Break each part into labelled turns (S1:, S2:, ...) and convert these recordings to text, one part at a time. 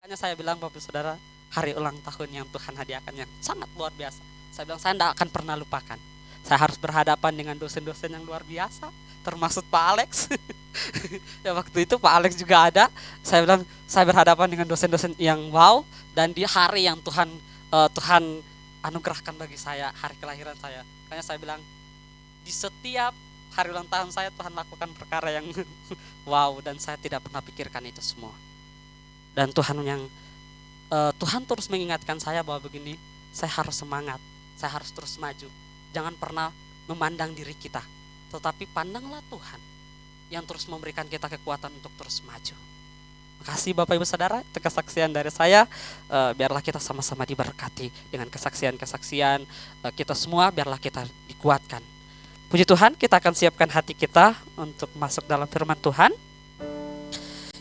S1: Makanya saya bilang Bapak Saudara, hari ulang tahun yang Tuhan hadiahkan yang sangat luar biasa. Saya bilang saya tidak akan pernah lupakan. Saya harus berhadapan dengan dosen-dosen yang luar biasa, termasuk Pak Alex. Ya waktu itu Pak Alex juga ada. Saya bilang saya berhadapan dengan dosen-dosen yang wow, dan di hari yang Tuhan anugerahkan bagi saya, hari kelahiran saya. Makanya saya bilang di setiap hari ulang tahun saya Tuhan lakukan perkara yang wow, dan saya tidak pernah pikirkan itu semua. Dan Tuhan terus mengingatkan saya bahwa begini, saya harus semangat, saya harus terus maju. Jangan pernah memandang diri kita, tetapi pandanglah Tuhan yang terus memberikan kita kekuatan untuk terus maju. Makasih Bapak Ibu Saudara, itu kesaksian dari saya. Biarlah kita sama-sama diberkati dengan kesaksian-kesaksian kita semua, biarlah kita dikuatkan. Puji Tuhan, kita akan siapkan hati kita untuk masuk dalam firman Tuhan.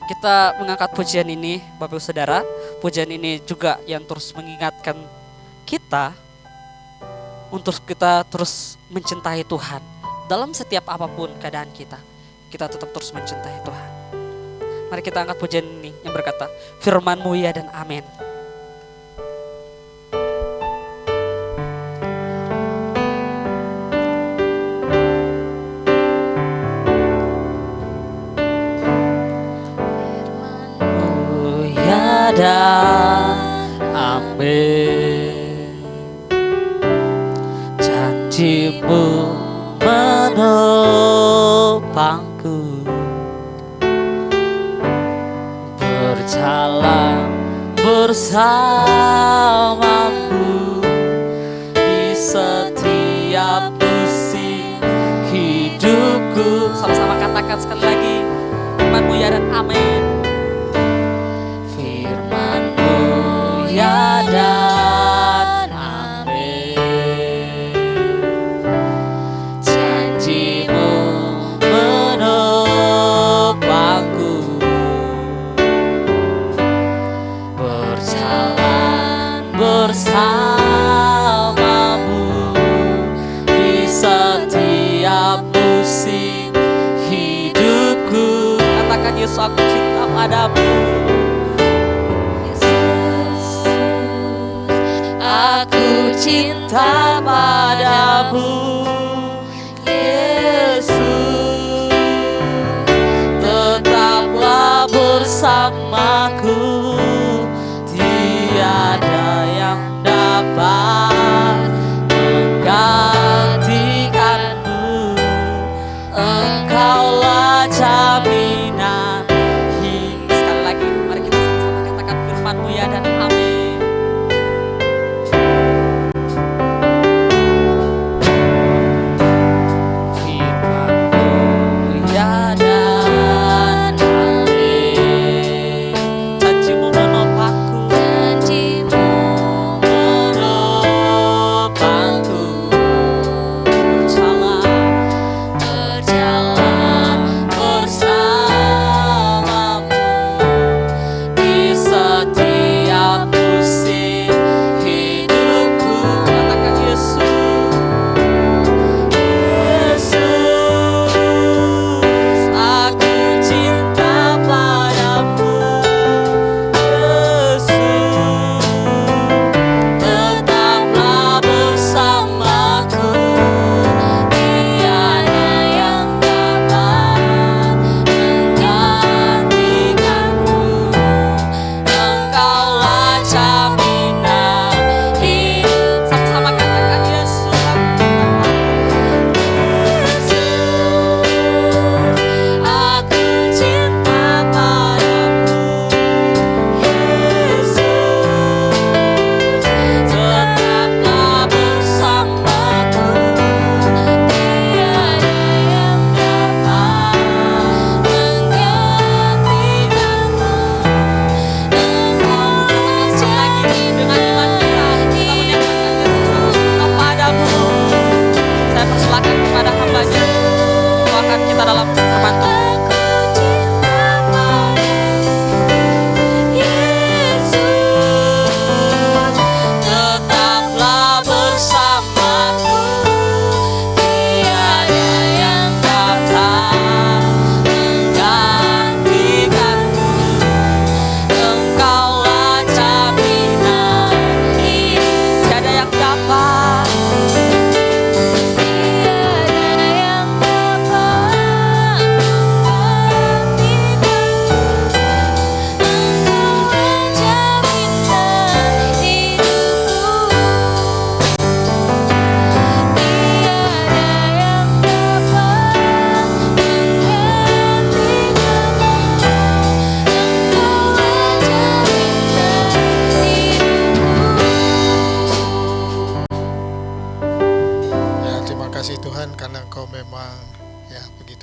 S1: Kita mengangkat pujian ini Bapak Ibu Saudara. Pujian ini juga yang terus mengingatkan kita untuk kita terus mencintai Tuhan. Dalam setiap apapun keadaan kita tetap terus mencintai Tuhan. Mari kita angkat pujian ini yang berkata, firman-Mu ya dan amin. Dan amin. Janji-Mu menopangku, berjalan bersama-Mu di setiap musim hidupku. Sama-sama katakan sekali lagi, firman-Mu ya dan amin. Ya dan amin. Janji-Mu menopangku, berjalan bersama-Mu di setiap musim hidupku. Katakan, Yesus, aku cinta padamu. Aku cinta padamu, Yesus. Tetaplah bersamaku, tiada yang dapat menggantikanmu. Engkaulah jaminan. Sekali lagi, mari kita sama-sama katakan firman-Mu ya dan amin.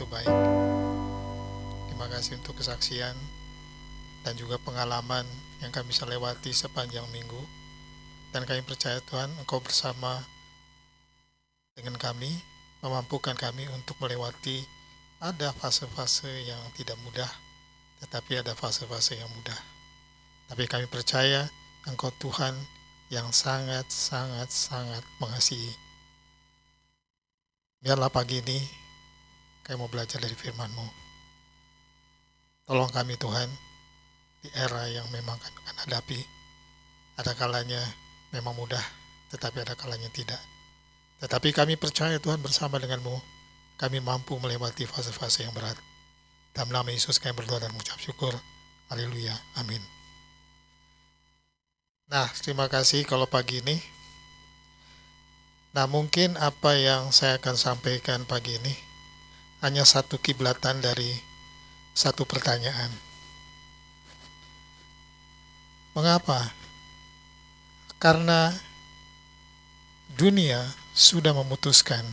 S2: begitu baik. Terima kasih untuk kesaksian dan juga pengalaman yang kami bisa lewati sepanjang minggu. Dan kami percaya Tuhan, Engkau bersama dengan kami, memampukan kami untuk melewati ada fase-fase yang tidak mudah, tetapi ada fase-fase yang mudah. Tapi kami percaya Engkau Tuhan yang sangat mengasihi. Biarlah pagi ini kami mau belajar dari firman-Mu. Tolong kami Tuhan, di era yang memang kami akan hadapi, ada kalanya memang mudah, tetapi ada kalanya tidak. Tetapi kami percaya Tuhan, bersama dengan-Mu, kami mampu melewati fase-fase yang berat. Dalam nama Yesus kami berdoa dan mengucap syukur. Haleluya. Amin. Nah, terima kasih kalau pagi ini. Nah, mungkin apa yang saya akan sampaikan pagi ini hanya satu kiblatan dari satu pertanyaan. Mengapa? Karena dunia sudah memutuskan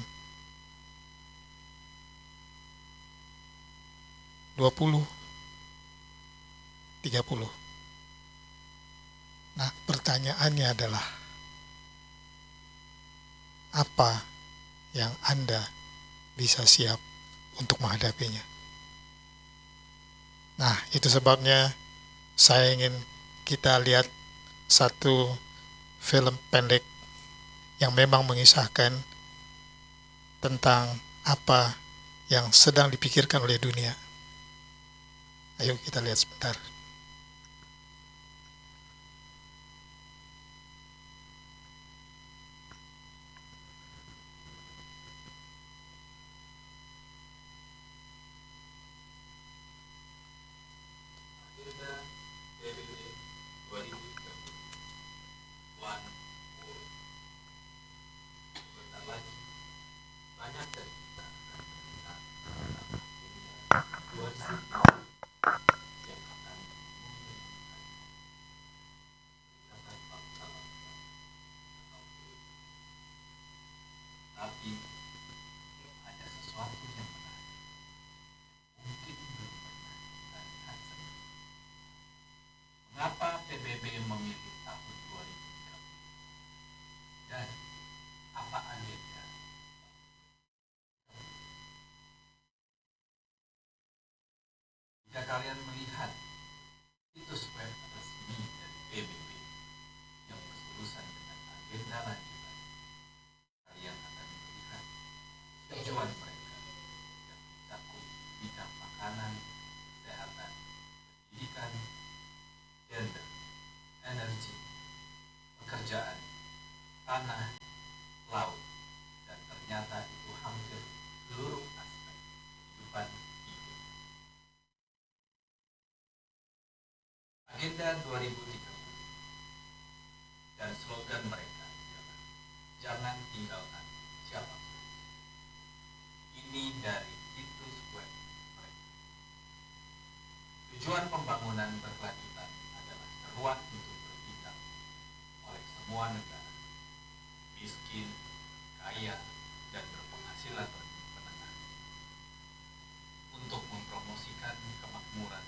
S2: 20, 30. Nah, pertanyaannya adalah, apa yang Anda bisa siap untuk menghadapinya? Nah, itu sebabnya saya ingin kita lihat satu film pendek yang memang mengisahkan tentang apa yang sedang dipikirkan oleh dunia. Ayo kita lihat sebentar.
S3: Tapi ada sesuatu yang menarik, mungkin belum pernah kita lihat sebelumnya. Mengapa PBB memilih tahun 2030? Dan apa agenda? Jika kalian melihat situs web resmi dari PBB yang berurusan dengan agenda lanjutan, kalian akan melihat tujuan mereka yang mencakup bidang makanan, kesehatan, pendidikan, gender, energi, pekerjaan, tanah, laut, dan ternyata itu hampir seluruh aspek kehidupan hidup. Agenda 2030 dan slogan mereka adalah jangan tinggalkan siapapun. Ini dari situs web mereka. Tujuan pembangunan berkelanjutan adalah seruan untuk bertindak oleh semua negara, miskin, kaya, dan berpenghasilan menengah, untuk mempromosikan kemakmuran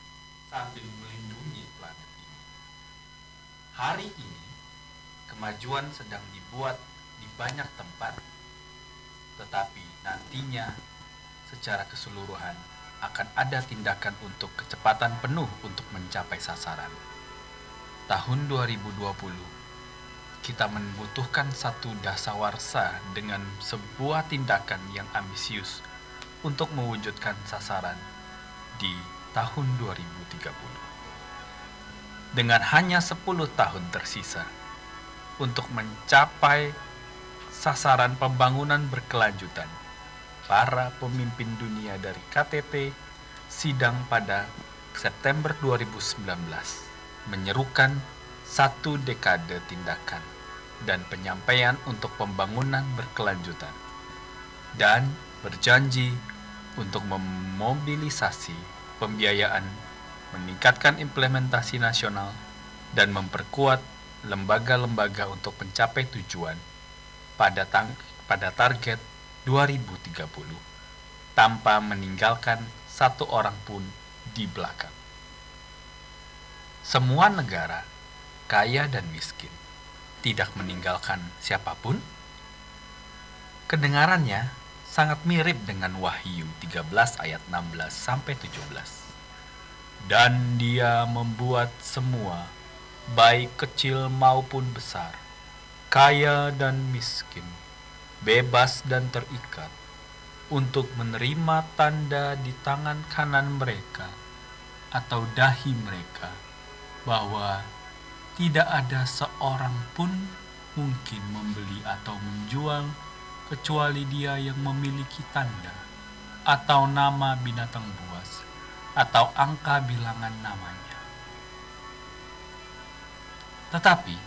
S3: sambil melindungi planet ini. Hari ini, kemajuan sedang dibuat di banyak tempat, tetapi nantinya secara keseluruhan akan ada tindakan untuk kecepatan penuh untuk mencapai sasaran. Tahun 2020, kita membutuhkan satu dasawarsa dengan sebuah tindakan yang ambisius untuk mewujudkan sasaran di tahun 2030. Dengan hanya 10 tahun tersisa untuk mencapai sasaran pembangunan berkelanjutan, para pemimpin dunia dari KTT sidang pada September 2019 menyerukan satu dekade tindakan dan penyampaian untuk pembangunan berkelanjutan, dan berjanji untuk memobilisasi pembiayaan, meningkatkan implementasi nasional, dan memperkuat lembaga-lembaga untuk mencapai tujuan pada target 2030.
S4: tanpa meninggalkan satu orang pun di belakang. Semua negara, kaya dan miskin, tidak meninggalkan siapapun. Kedengarannya sangat mirip dengan Wahyu 13 ayat 16 sampai 17. Dan dia membuat semua, baik kecil maupun besar, kaya dan miskin, bebas dan terikat, untuk menerima tanda di tangan kanan mereka atau dahi mereka, bahwa tidak ada seorang pun mungkin membeli atau menjual kecuali dia yang memiliki tanda atau nama binatang buas atau angka bilangan namanya. Tetapi,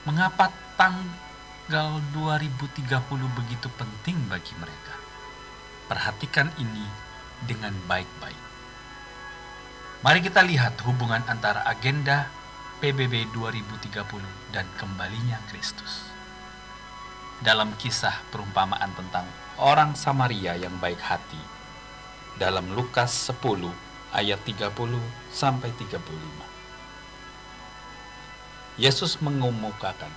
S4: mengapa tanggal 2030 begitu penting bagi mereka? Perhatikan ini dengan baik-baik. Mari kita lihat hubungan antara agenda PBB 2030 dan kembalinya Kristus. Dalam kisah perumpamaan tentang orang Samaria yang baik hati, dalam Lukas 10 ayat 30 sampai 35. Yesus mengemukakan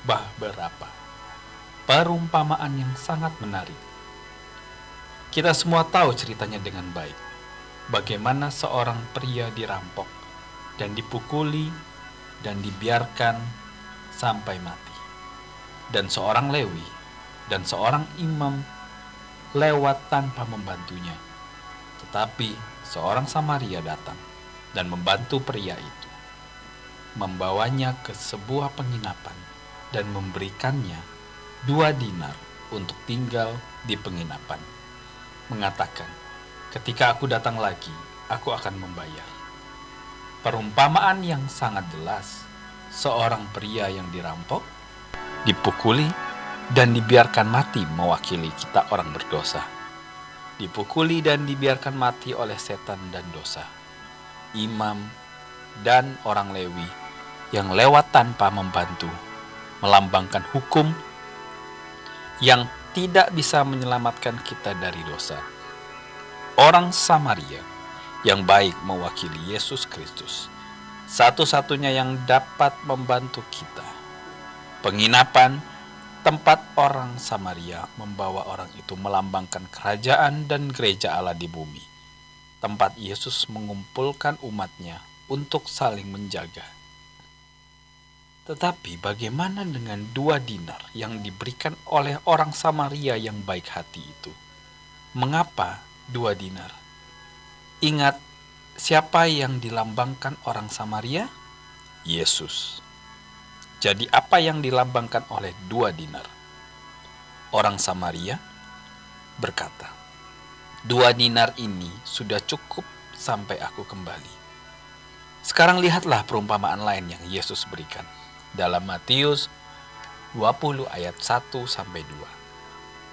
S4: beberapa perumpamaan yang sangat menarik. Kita semua tahu ceritanya dengan baik. Bagaimana seorang pria dirampok dan dipukuli dan dibiarkan sampai mati. Dan seorang Lewi dan seorang imam lewat tanpa membantunya. Tetapi seorang Samaria datang dan membantu pria itu, membawanya ke sebuah penginapan dan memberikannya 2 dinar untuk tinggal di penginapan. Mengatakan, ketika aku datang lagi, aku akan membayar. Perumpamaan yang sangat jelas, seorang pria yang dirampok, dipukuli, dan dibiarkan mati mewakili kita orang berdosa. Dipukuli dan dibiarkan mati oleh setan dan dosa. Imam dan orang Lewi yang lewat tanpa membantu, melambangkan hukum yang tidak bisa menyelamatkan kita dari dosa. Orang Samaria yang baik mewakili Yesus Kristus, satu-satunya yang dapat membantu kita. Penginapan tempat orang Samaria membawa orang itu melambangkan kerajaan dan gereja Allah di bumi. Tempat Yesus mengumpulkan umatnya untuk saling menjaga. Tetapi bagaimana dengan 2 dinar yang diberikan oleh orang Samaria yang baik hati itu? Mengapa 2 dinar? Ingat, siapa yang dilambangkan orang Samaria? Yesus. Jadi apa yang dilambangkan oleh 2 dinar? Orang Samaria berkata, 2 dinar ini sudah cukup sampai aku kembali. Sekarang lihatlah perumpamaan lain yang Yesus berikan dalam Matius 20 ayat 1-2.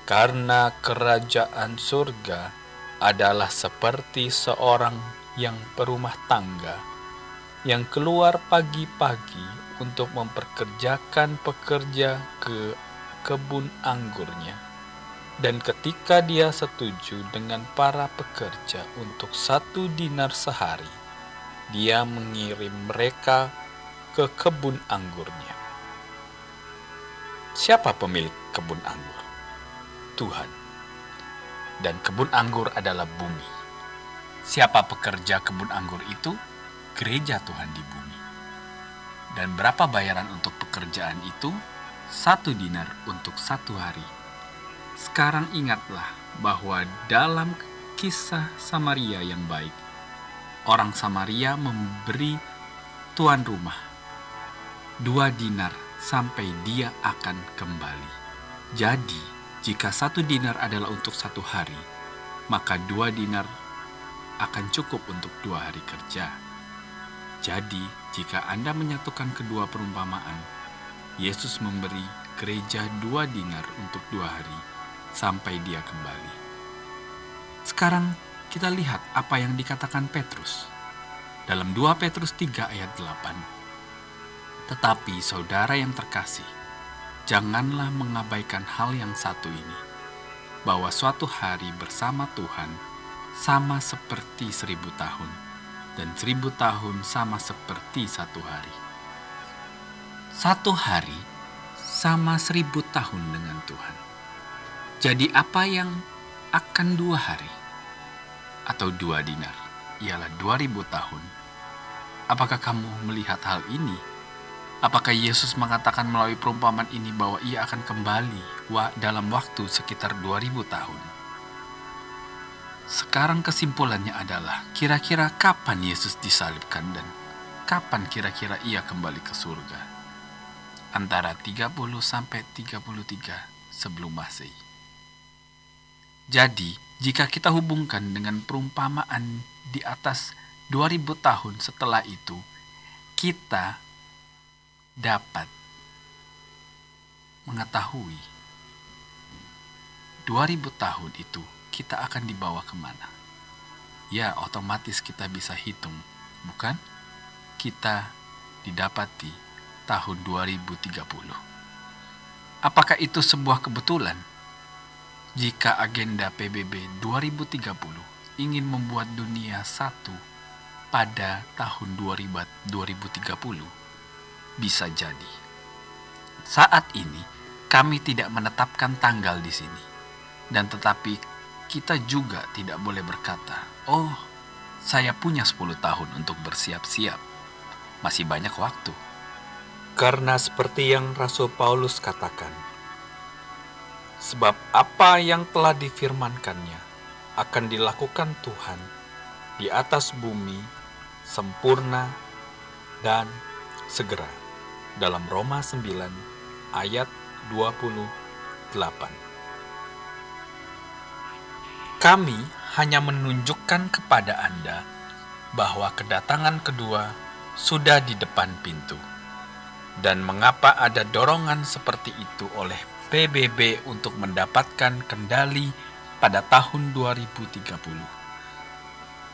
S4: Karena kerajaan surga adalah seperti seorang yang berumah tangga yang keluar pagi-pagi untuk memperkerjakan pekerja ke kebun anggurnya. Dan ketika dia setuju dengan para pekerja untuk 1 dinar sehari, dia mengirim mereka ke kebun anggurnya. Siapa pemilik kebun anggur? Tuhan. Dan kebun anggur adalah bumi. Siapa pekerja kebun anggur itu? Gereja Tuhan di bumi. Dan berapa bayaran untuk pekerjaan itu? 1 dinar untuk 1 hari. Sekarang ingatlah bahwa dalam kisah Samaria yang baik, orang Samaria memberi tuan rumah 2 dinar sampai dia akan kembali. Jadi, jika 1 dinar adalah untuk 1 hari, maka 2 dinar akan cukup untuk 2 hari kerja. Jadi, jika Anda menyatukan kedua perumpamaan, Yesus memberi gereja 2 dinar untuk 2 hari sampai dia kembali. Sekarang kita lihat apa yang dikatakan Petrus dalam 2 Petrus 3 ayat 8. Tetapi saudara yang terkasih, janganlah mengabaikan hal yang satu ini, bahwa suatu hari bersama Tuhan sama seperti 1000 tahun, dan 1000 tahun sama seperti 1 hari. 1 hari sama 1000 tahun dengan Tuhan. Jadi apa yang akan 2 hari atau 2 dinar ialah 2000 tahun. Apakah kamu melihat hal ini? Apakah Yesus mengatakan melalui perumpamaan ini bahwa ia akan kembali dalam waktu sekitar 2000 tahun? Sekarang kesimpulannya adalah kira-kira kapan Yesus disalibkan dan kapan kira-kira ia kembali ke surga? Antara 30 sampai 33 sebelum Masehi. Jadi, jika kita hubungkan dengan perumpamaan di atas 2000 tahun setelah itu, kita dapat mengetahui 2000 tahun itu kita akan dibawa kemana. Ya, otomatis kita bisa hitung, bukan? Kita didapati tahun 2030. Apakah itu sebuah kebetulan? Jika agenda PBB 2030 ingin membuat dunia satu pada tahun 2030, bisa jadi. Saat ini kami tidak menetapkan tanggal di sini, dan tetapi kita juga tidak boleh berkata, "Oh, saya punya 10 tahun untuk bersiap-siap." Masih banyak waktu. Karena seperti yang Rasul Paulus katakan, sebab apa yang telah difirmankannya akan dilakukan Tuhan di atas bumi sempurna dan segera. Dalam Roma 9 ayat 28. Kami hanya menunjukkan kepada Anda bahwa kedatangan kedua sudah di depan pintu. Dan mengapa ada dorongan seperti itu oleh PBB untuk mendapatkan kendali pada tahun 2030?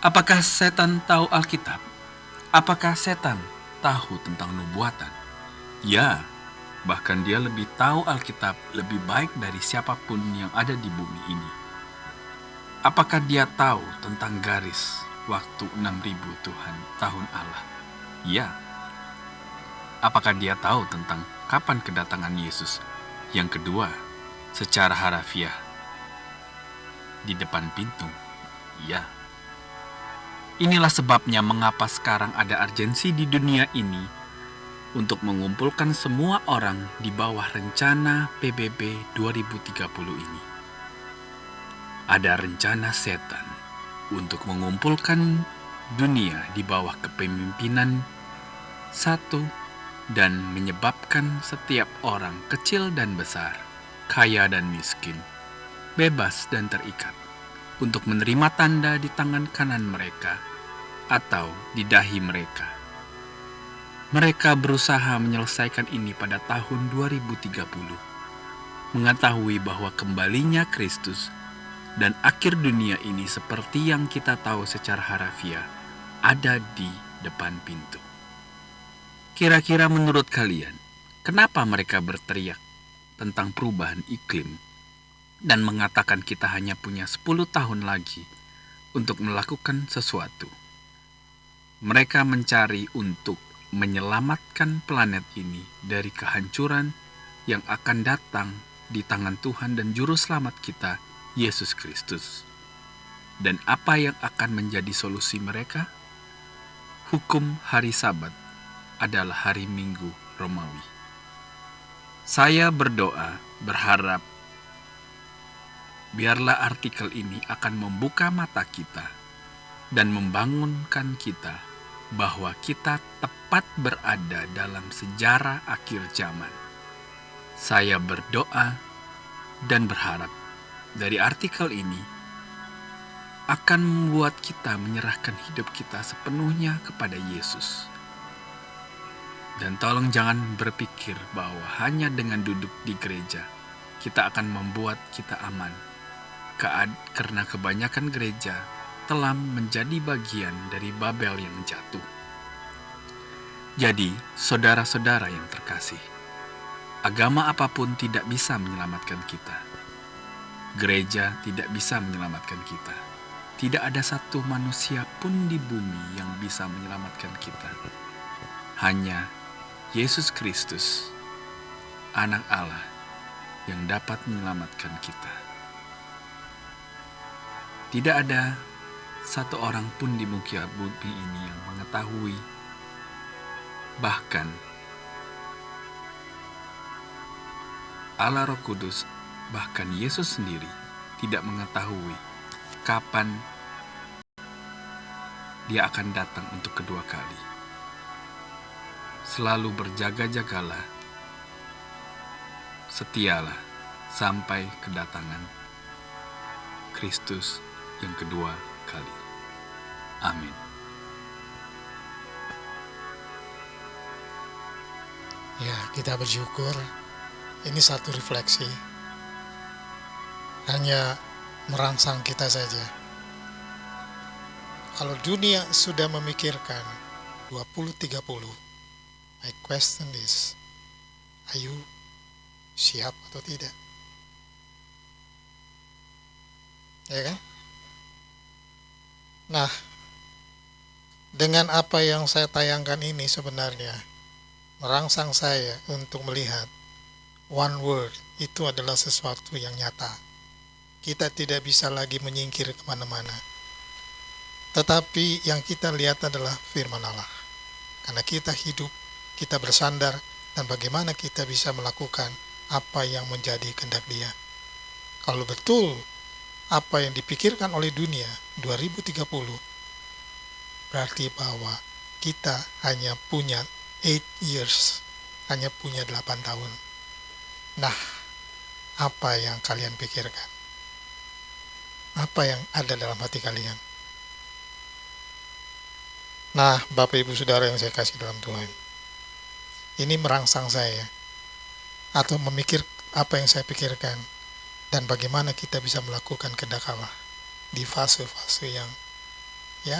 S4: Apakah setan tahu Alkitab? Apakah setan tahu tentang nubuatan? Ya, bahkan dia lebih tahu Alkitab lebih baik dari siapapun yang ada di bumi ini. Apakah dia tahu tentang garis waktu 6000 tahun Allah? Ya. Apakah dia tahu tentang kapan kedatangan Yesus yang kedua secara harafiah di depan pintu? Ya. Inilah sebabnya mengapa sekarang ada urgensi di dunia ini untuk mengumpulkan semua orang di bawah rencana PBB 2030 ini. Ada rencana setan untuk mengumpulkan dunia di bawah kepemimpinan satu dan menyebabkan setiap orang kecil dan besar, kaya dan miskin, bebas dan terikat untuk menerima tanda di tangan kanan mereka atau di dahi mereka. Mereka berusaha menyelesaikan ini pada tahun 2030, mengetahui bahwa kembalinya Kristus dan akhir dunia ini seperti yang kita tahu secara harafiah ada di depan pintu. Kira-kira menurut kalian, kenapa mereka berteriak tentang perubahan iklim dan mengatakan kita hanya punya 10 tahun lagi untuk melakukan sesuatu? Mereka mencari untuk menyelamatkan planet ini dari kehancuran yang akan datang di tangan Tuhan dan Juru Selamat kita, Yesus Kristus. Dan apa yang akan menjadi solusi mereka? Hukum hari Sabat adalah hari Minggu Romawi. Saya berdoa, berharap biarlah artikel ini akan membuka mata kita dan membangunkan kita bahwa kita tepat berada dalam sejarah akhir zaman. Saya berdoa dan berharap dari artikel ini akan membuat kita menyerahkan hidup kita sepenuhnya kepada Yesus. Dan tolong jangan berpikir bahwa hanya dengan duduk di gereja kita akan membuat kita aman. Karena kebanyakan gereja telah menjadi bagian dari Babel yang jatuh. Jadi, saudara-saudara yang terkasih, agama apapun tidak bisa menyelamatkan kita. gereja tidak bisa menyelamatkan kita. Tidak ada satu manusia pun di bumi yang bisa menyelamatkan kita. Hanya Yesus Kristus, Anak Allah, yang dapat menyelamatkan kita. Tidak ada satu orang pun di muka bumi ini yang mengetahui, bahkan Allah Roh Kudus, bahkan Yesus sendiri tidak mengetahui kapan Dia akan datang untuk kedua kali. Selalu berjaga-jagalah, setialah sampai kedatangan Kristus yang kedua kali. Amin.
S2: Ya, kita bersyukur. Ini satu refleksi. Hanya merangsang kita saja. Kalau dunia sudah memikirkan 2030, my question is, are you siap atau tidak? Ya kan? Nah, dengan apa yang saya tayangkan ini sebenarnya merangsang saya untuk melihat one word itu adalah sesuatu yang nyata. Kita tidak bisa lagi menyingkir kemana-mana. Tetapi yang kita lihat adalah firman Allah. Karena kita hidup, kita bersandar, dan bagaimana kita bisa melakukan apa yang menjadi kehendak Dia. Kalau betul apa yang dipikirkan oleh dunia 2030, berarti bahwa kita hanya punya 8 years, hanya punya 8 tahun. Nah, apa yang kalian pikirkan? Apa yang ada dalam hati kalian? Nah, Bapak Ibu Saudara yang saya kasih dalam Tuhan, ini merangsang saya, atau memikir apa yang saya pikirkan, dan bagaimana kita bisa melakukan kehendak Allah di fase-fase yang, ya,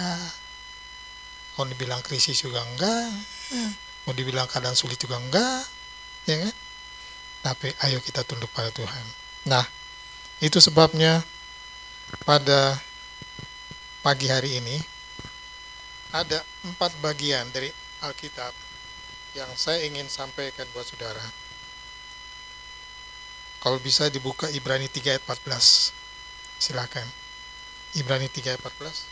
S2: mau dibilang krisis juga enggak, mau dibilang keadaan sulit juga enggak, ya kan? Tapi ayo kita tunduk pada Tuhan. Nah, itu sebabnya pada pagi hari ini ada 4 bagian dari Alkitab yang saya ingin sampaikan buat saudara. Kalau bisa dibuka Ibrani 3 ayat 14. Silakan. Ibrani 3 ayat 14.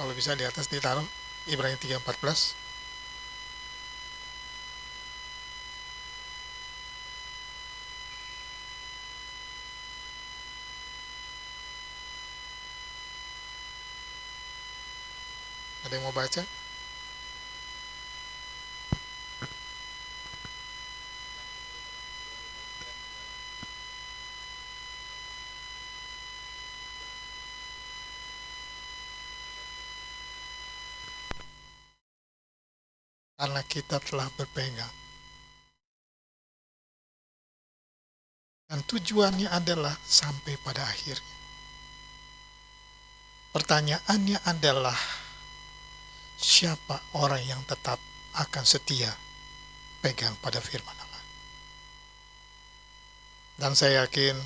S2: Kalau bisa di atas ditaruh Ibrani 3:14. Ada yang mau baca? Karena kita telah berpegang. Dan tujuannya adalah sampai pada akhirnya. Pertanyaannya adalah, siapa orang yang tetap akan setia pegang pada firman Allah? Dan saya yakin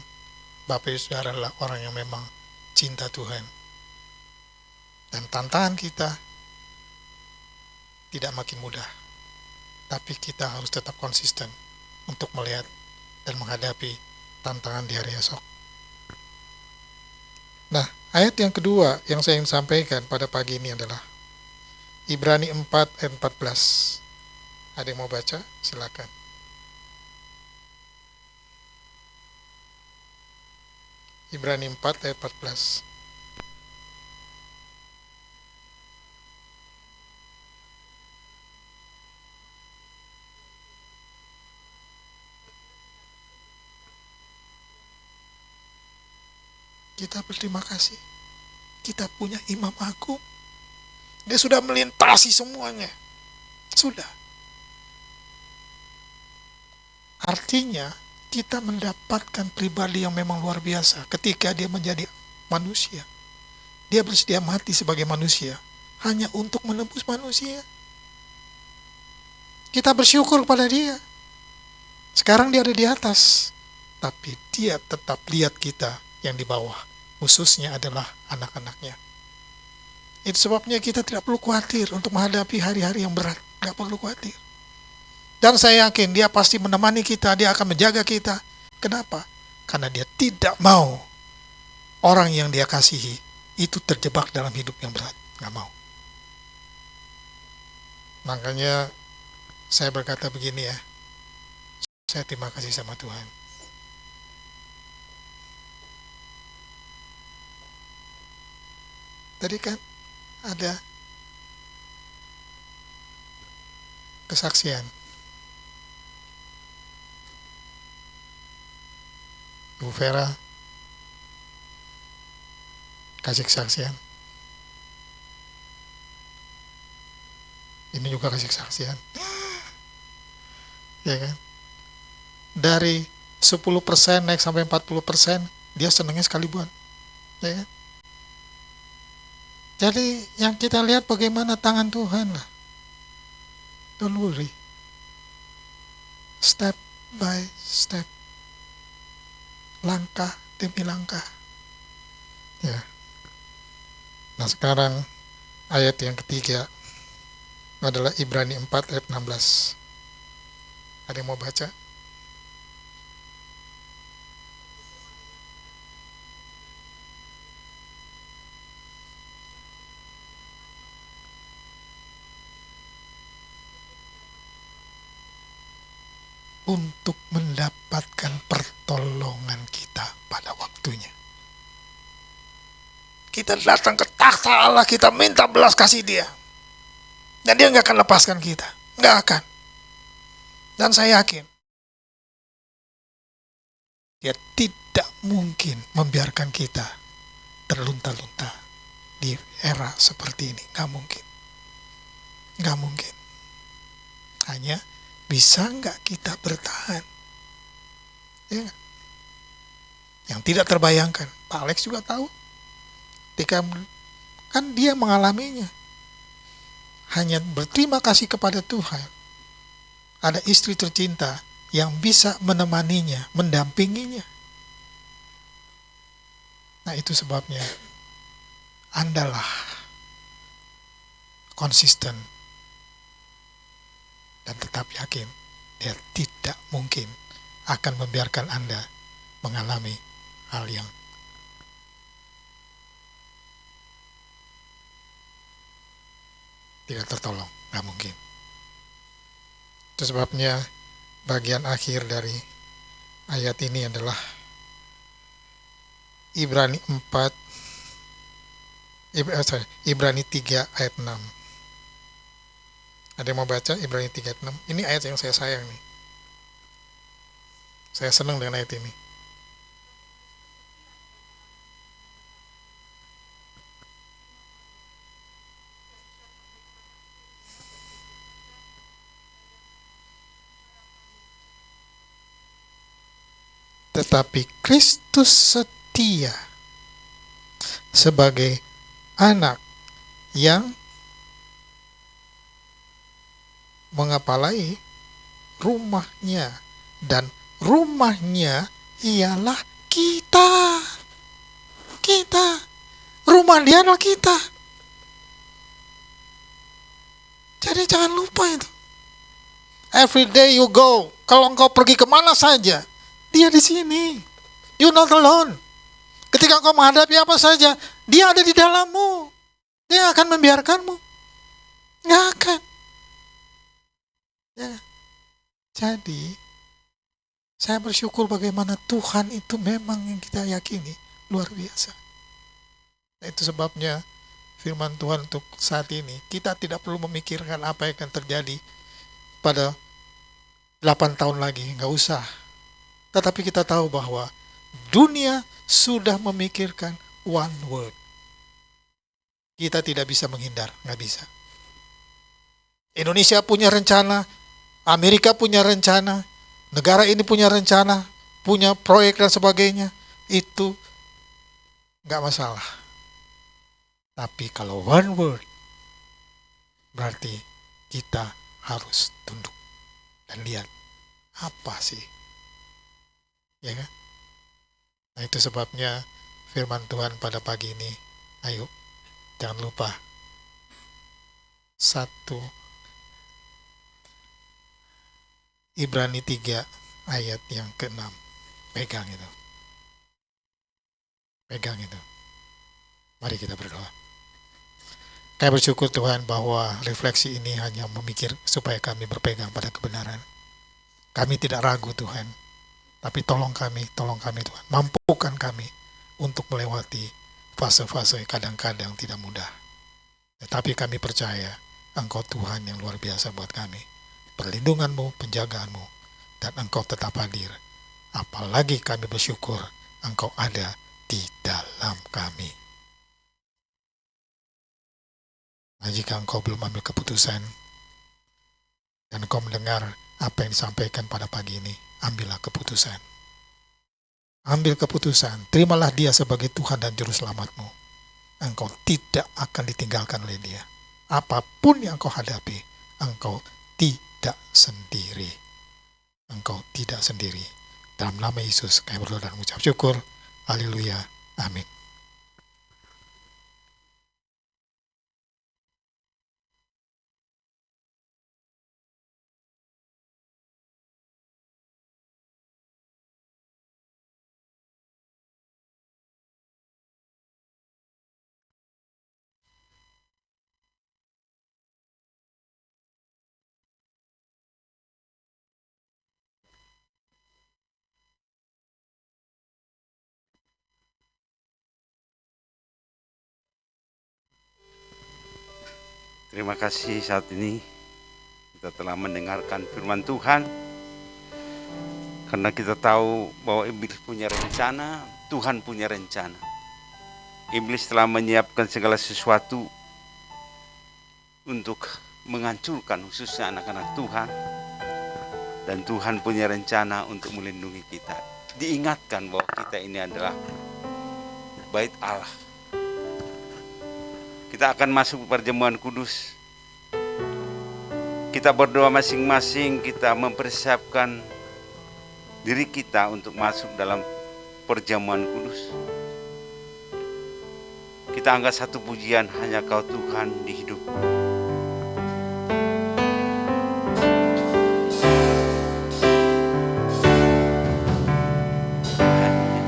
S2: Bapak Ibu Saudara adalah orang yang memang cinta Tuhan. Dan tantangan kita tidak makin mudah, tapi kita harus tetap konsisten untuk melihat dan menghadapi tantangan di hari esok. Nah, ayat yang kedua yang saya ingin sampaikan pada pagi ini adalah Ibrani 4 ayat 14. Ada yang mau baca? Silakan. Ibrani 4 ayat 14. Kita berterima kasih. Kita punya Imam Agung. Dia sudah melintasi semuanya. Sudah. Artinya, kita mendapatkan pribadi yang memang luar biasa ketika dia menjadi manusia. Dia bersedia mati sebagai manusia hanya untuk menebus manusia. Kita bersyukur pada dia. Sekarang dia ada di atas, tapi dia tetap lihat kita yang di bawah, khususnya adalah anak-anaknya. Itu sebabnya kita tidak perlu khawatir untuk menghadapi hari-hari yang berat. Tidak perlu khawatir. Dan saya yakin dia pasti menemani kita, dia akan menjaga kita. Kenapa? Karena dia tidak mau orang yang dia kasihi itu terjebak dalam hidup yang berat. Nggak mau. Makanya saya berkata begini ya, saya terima kasih sama Tuhan. Tadi kan ada kesaksian. Ibu Vera kasih kesaksian. Ini juga kasih kesaksian. Ya kan? Dari 10% naik sampai 40%, dia senangnya sekali buat. Ya kan? Jadi yang kita lihat bagaimana tangan Tuhan lah. Don't worry. Step by step. Langkah demi langkah. Ya. Nah sekarang ayat yang ketiga adalah Ibrani 4 ayat 16. Ada yang mau baca? Untuk mendapatkan pertolongan kita pada waktunya. Kita datang ke takhta Allah, kita minta belas kasih dia. Dan dia nggak akan lepaskan kita. Nggak akan. Dan saya yakin, dia tidak mungkin membiarkan kita terlunta-lunta di era seperti ini. Nggak mungkin. Nggak mungkin. Hanya bisa nggak kita bertahan? Ya. Yang tidak terbayangkan. Pak Alex juga tahu. Ketika kan dia mengalaminya. Hanya berterima kasih kepada Tuhan. Ada istri tercinta yang bisa menemaninya, mendampinginya. Nah itu sebabnya Andalah konsisten dan tetap yakin dia tidak mungkin akan membiarkan Anda mengalami hal yang tidak tertolong, nggak mungkin. Itu sebabnya bagian akhir dari ayat ini adalah Ibrani 3 ayat 6. Ada yang mau baca Ibrani 3 ayat 6? Ini ayat yang saya sayang nih. Saya senang dengan ayat ini. Tetapi Kristus setia sebagai anak yang mengepalai rumahnya, dan rumahnya ialah kita. Rumah dia adalah kita. Jadi jangan lupa itu. Every day you go, kalau engkau pergi kemana saja, dia di sini. You're not alone. Ketika engkau menghadapi apa saja, dia ada di dalammu. Dia akan membiarkanmu. Nggak akan. Ya. Jadi, saya bersyukur bagaimana Tuhan itu memang yang kita yakini luar biasa. Nah, itu sebabnya firman Tuhan untuk saat ini, kita tidak perlu memikirkan apa yang akan terjadi pada 8 tahun lagi, nggak usah. Tetapi kita tahu bahwa dunia sudah memikirkan one word. Kita tidak bisa menghindar, nggak bisa. Indonesia punya rencana, Amerika punya rencana, negara ini punya rencana, punya proyek dan sebagainya. Itu nggak masalah. Tapi kalau one word, berarti kita harus tunduk dan lihat apa sih, ya kan? Nah, itu sebabnya firman Tuhan pada pagi ini, ayo jangan lupa 1 Ibrani 3 ayat yang ke-6. Pegang itu. Pegang itu. Mari kita berdoa. Kami bersyukur Tuhan bahwa refleksi ini hanya memikir supaya kami berpegang pada kebenaran. Kami tidak ragu Tuhan, tapi tolong kami Tuhan. Mampukan kami untuk melewati fase-fase kadang-kadang tidak mudah. Tetapi kami percaya Engkau Tuhan yang luar biasa buat kami. Perlindungan-Mu, penjagaanmu, dan Engkau tetap hadir. Apalagi kami bersyukur Engkau ada di dalam kami. Nah, jika Engkau belum ambil keputusan dan Engkau mendengar apa yang disampaikan pada pagi ini, ambillah keputusan. Ambil keputusan, terimalah Dia sebagai Tuhan dan Juru Selamatmu. Engkau tidak akan ditinggalkan oleh Dia. Apapun yang engkau hadapi, engkau tidak sendiri. Engkau tidak sendiri. Dalam nama Yesus kami berdoa dan mengucap syukur. Haleluya. Amin.
S5: Terima kasih saat ini kita telah mendengarkan firman Tuhan. Karena kita tahu bahwa iblis punya rencana, Tuhan punya rencana. Iblis telah menyiapkan segala sesuatu untuk menghancurkan khususnya anak-anak Tuhan. Dan Tuhan punya rencana untuk melindungi kita. Diingatkan bahwa kita ini adalah bait Allah. Kita akan masuk perjamuan kudus. Kita berdoa masing-masing, kita mempersiapkan diri kita untuk masuk dalam perjamuan kudus. Kita angkat satu pujian, hanya Kau Tuhan di hidupku.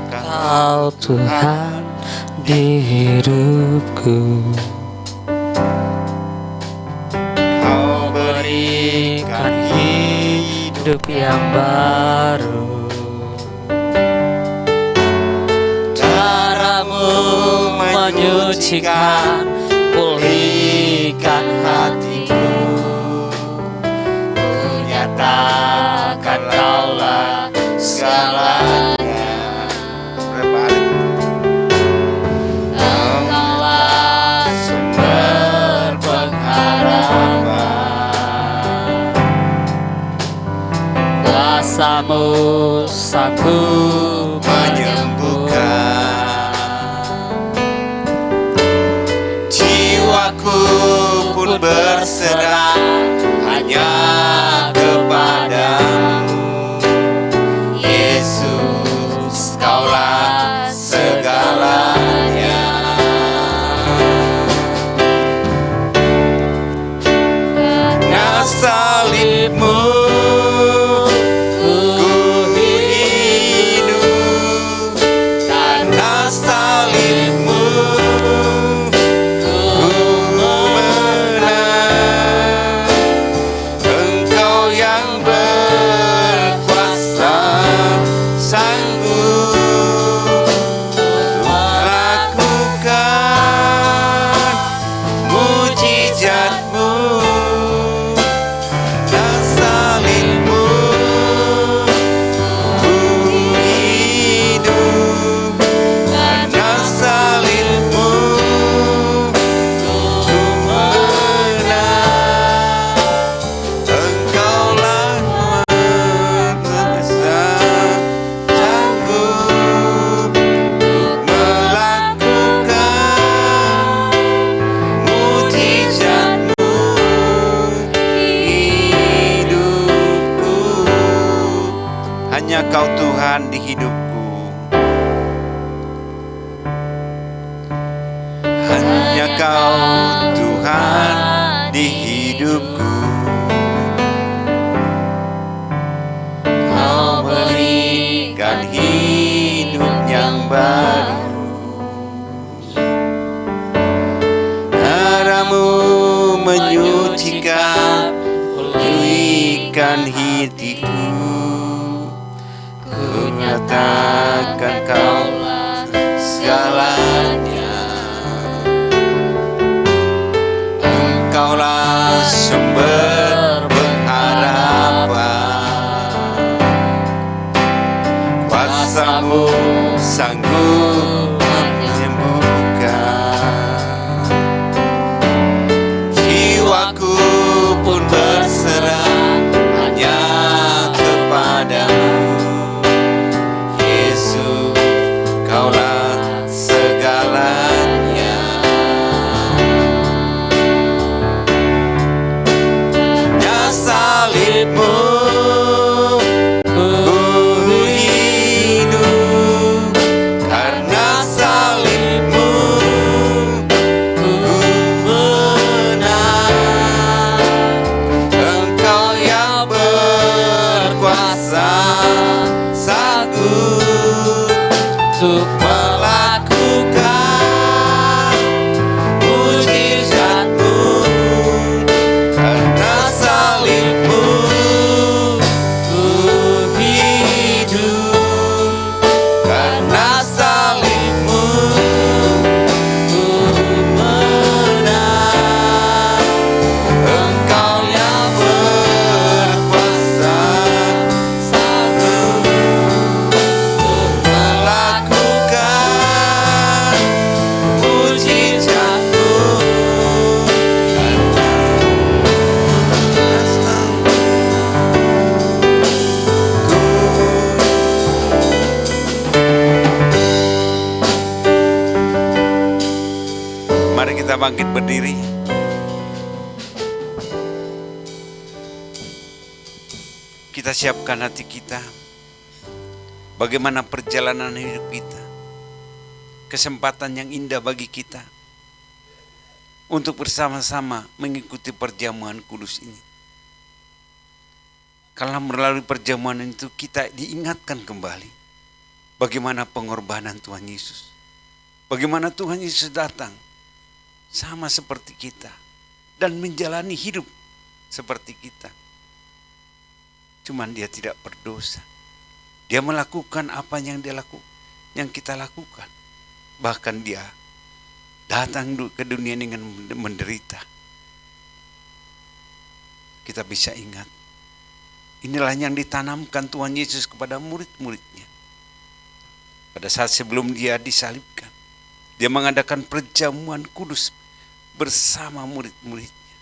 S1: Kau Tuhan di hidupku. Kau berikan hidup yang baru. Caramu menyucikan, pulihkan hatiku. Kunyatakan Kaulah segalanya. Engkaulah sumber pengharapan. Kuasa-Mu sanggup menyembuhkan.
S5: Jiwaku pun berserah hanya kepadamu. Yesus, Kaulah segalanya. Karena salib-Mu ku hidup. Karena salib-Mu ku menang. Hanya Kau Tuhan di hidupku. Hanya Kau Tuhan di hidupku. Kau berikan hidup yang baru. Darahmu menyucikan, pulihkan hatiku. Ku nyatakan Kaulah segalanya. Engkaulah sumber pengharapan. Kuasa-Mu sanggup menyembuhkan. Jiwaku pun berserah hanya kepadamu. Yesus, Kaulah segalanya. Ya salib-Mu ku hidup, karena salib-Mu ku menang. Engkau yang berkuasa, sanggup untuk melakukan mujizat-Mu. Karena salib-Mu ku hidup, karena salib-Mu ku menang. Engkau yang berkuasa, sanggup untuk melakukan mujizat-Mu. Mari kita bangkit berdiri. Kita siapkan hati kita. Bagaimana perjalanan hidup kita. Kesempatan yang indah bagi kita untuk bersama-sama mengikuti perjamuan kudus ini. Karena melalui perjamuan itu kita diingatkan kembali bagaimana pengorbanan Tuhan Yesus. Bagaimana Tuhan Yesus datang sama seperti kita dan menjalani hidup seperti kita. Cuman Dia tidak berdosa. Dia melakukan apa yang yang kita lakukan. Bahkan Dia datang ke dunia dengan menderita. Kita bisa ingat, inilah yang ditanamkan Tuhan Yesus kepada murid-muridnya. Pada saat sebelum Dia disalibkan, Dia mengadakan perjamuan kudus bersama murid-muridnya.